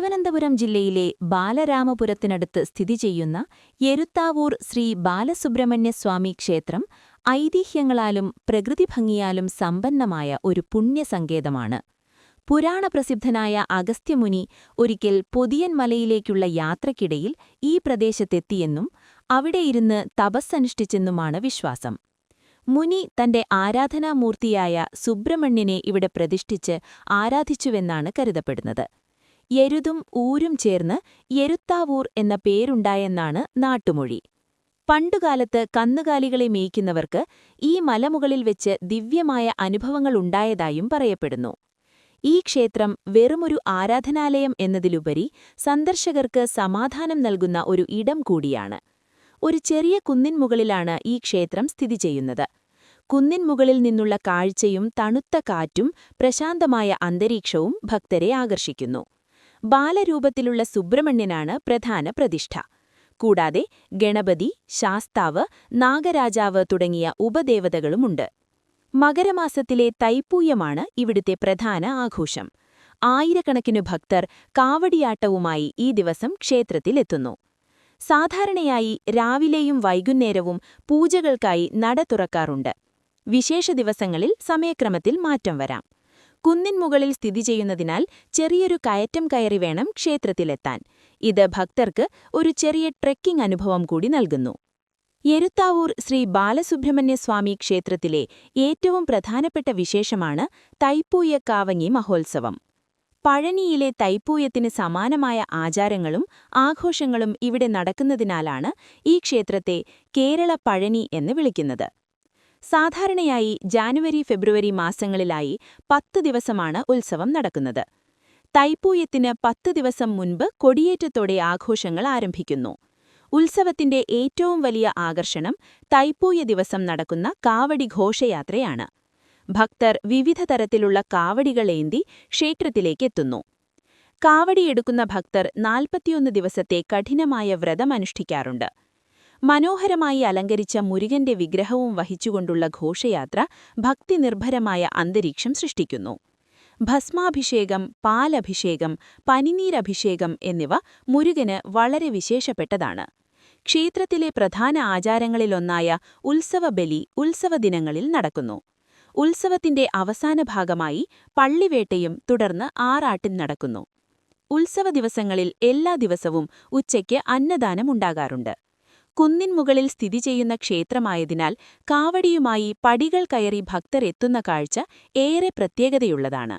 തിരുവനന്തപുരം ജില്ലയിലെ ബാലരാമപുരത്തിനടുത്ത് സ്ഥിതി ചെയ്യുന്ന എരുത്താവൂർ ശ്രീ ബാലസുബ്രഹ്മണ്യസ്വാമി ക്ഷേത്രം ഐതിഹ്യങ്ങളാലും പ്രകൃതിഭംഗിയാലും സമ്പന്നമായ ഒരു പുണ്യസങ്കേതമാണ്. പുരാണപ്രസിദ്ധനായ അഗസ്ത്യമുനി ഒരിക്കൽ പൊതിയൻ മലയിലേക്കുള്ള യാത്രയ്ക്കിടയിൽ ഈ പ്രദേശത്തെത്തിയെന്നും അവിടെയിരുന്ന് തപസ്സനുഷ്ഠിച്ചെന്നുമാണ് വിശ്വാസം. മുനി തന്റെ ആരാധനാമൂർത്തിയായ സുബ്രഹ്മണ്യനെ ഇവിടെ പ്രതിഷ്ഠിച്ച് ആരാധിച്ചുവെന്നാണ് കരുതപ്പെടുന്നത്. എരുതും ഊരും ചേർന്ന് എരുത്താവൂർ എന്ന പേരുണ്ടായെന്നാണ് നാട്ടുമൊഴി. പണ്ടുകാലത്ത് കന്നുകാലികളെ മേയ്ക്കുന്നവർക്ക് ഈ മലമുകളിൽ വെച്ച് ദിവ്യമായ അനുഭവങ്ങളുണ്ടായതായും പറയപ്പെടുന്നു. ഈ ക്ഷേത്രം വെറുമൊരു ആരാധനാലയം എന്നതിലുപരി സന്ദർശകർക്ക് സമാധാനം നൽകുന്ന ഒരു ഇടം കൂടിയാണ്. ഒരു ചെറിയ കുന്നിൻമുകളിലാണ് ഈ ക്ഷേത്രം സ്ഥിതി ചെയ്യുന്നത്. കുന്നിൻമുകളിൽ നിന്നുള്ള കാഴ്ചയും തണുത്ത കാറ്റും പ്രശാന്തമായ അന്തരീക്ഷവും ഭക്തരെ ആകർഷിക്കുന്നു. ബാലരൂപത്തിലുള്ള സുബ്രഹ്മണ്യനാണ് പ്രധാന പ്രതിഷ്ഠ. കൂടാതെ ഗണപതി, ശാസ്താവ്, നാഗരാജാവ് തുടങ്ങിയ ഉപദേവതകളുമുണ്ട്. മകരമാസത്തിലെ തൈപ്പൂയമാണ് ഇവിടുത്തെ പ്രധാന ആഘോഷം. ആയിരക്കണക്കിനു ഭക്തർ കാവടിയാട്ടവുമായി ഈ ദിവസം ക്ഷേത്രത്തിലെത്തുന്നു. സാധാരണയായി രാവിലെയും വൈകുന്നേരവും പൂജകൾക്കായി നട തുറക്കാറുണ്ട്. വിശേഷ ദിവസങ്ങളിൽ സമയക്രമത്തിൽ മാറ്റം വരാം. കുന്നിൻമുകളിൽ സ്ഥിതി ചെയ്യുന്നതിനാൽ ചെറിയൊരു കയറ്റം കയറി വേണം ക്ഷേത്രത്തിലെത്താൻ. ഇത് ഭക്തർക്ക് ഒരു ചെറിയ ട്രെക്കിംഗ് അനുഭവം കൂടി നൽകുന്നു. എരുത്താവൂർ ശ്രീ ബാലസുബ്രഹ്മണ്യസ്വാമി ക്ഷേത്രത്തിലെ ഏറ്റവും പ്രധാനപ്പെട്ട വിശേഷമാണ് തൈപ്പൂയ കാവങ്ങി മഹോത്സവം. പഴനിയിലെ തൈപ്പൂയത്തിന് സമാനമായ ആചാരങ്ങളും ആഘോഷങ്ങളും ഇവിടെ നടക്കുന്നതിനാലാണ് ഈ ക്ഷേത്രത്തെ കേരള പഴനി എന്ന് വിളിക്കുന്നത്. സാധാരണയായി ജാനുവരി-ഫെബ്രുവരി മാസങ്ങളിലായി 10 ദിവസമാണ് ഉത്സവം നടക്കുന്നത്. തൈപ്പൂയത്തിന് 10 ദിവസം മുൻപ് കൊടിയേറ്റത്തോടെ ആഘോഷങ്ങൾ ആരംഭിക്കുന്നു. ഉത്സവത്തിന്റെ ഏറ്റവും വലിയ ആകർഷണം തൈപ്പൂയ ദിവസം നടക്കുന്ന കാവടി ഘോഷയാത്രയാണ്. ഭക്തർ വിവിധ തരത്തിലുള്ള കാവടികളേന്തി ക്ഷേത്രത്തിലേക്കെത്തുന്നു. കാവടിയെടുക്കുന്ന ഭക്തർ 41 ദിവസത്തെ കഠിനമായ വ്രതമനുഷ്ഠിക്കാറുണ്ട്. മനോഹരമായി അലങ്കരിച്ച മുരുകന്റെ വിഗ്രഹവും വഹിച്ചുകൊണ്ടുള്ള ഘോഷയാത്ര ഭക്തിനിർഭരമായ അന്തരീക്ഷം സൃഷ്ടിക്കുന്നു. ഭസ്മാഭിഷേകം, പാലഭിഷേകം, പനിനീരഭിഷേകം എന്നിവ മുരുകന് വളരെ വിശേഷപ്പെട്ടതാണ്. ക്ഷേത്രത്തിലെ പ്രധാന ആചാരങ്ങളിലൊന്നായ ഉത്സവബലി ഉത്സവദിനങ്ങളിൽ നടക്കുന്നു. ഉത്സവത്തിന്റെ അവസാന ഭാഗമായി പള്ളിവേട്ടയും തുടർന്ന് ആറാട്ടും നടക്കുന്നു. ഉത്സവ ദിവസങ്ങളിൽ എല്ലാ ദിവസവും ഉച്ചയ്ക്ക് അന്നദാനം ഉണ്ടാകാറുണ്ട്. കുന്നിൻമുകളിൽ സ്ഥിതി ചെയ്യുന്ന ക്ഷേത്രമായതിനാൽ കാവടിയുമായി പടികൾ കയറി ഭക്തർ എത്തുന്ന കാഴ്ച ഏറെ പ്രത്യേകതയുള്ളതാണ്.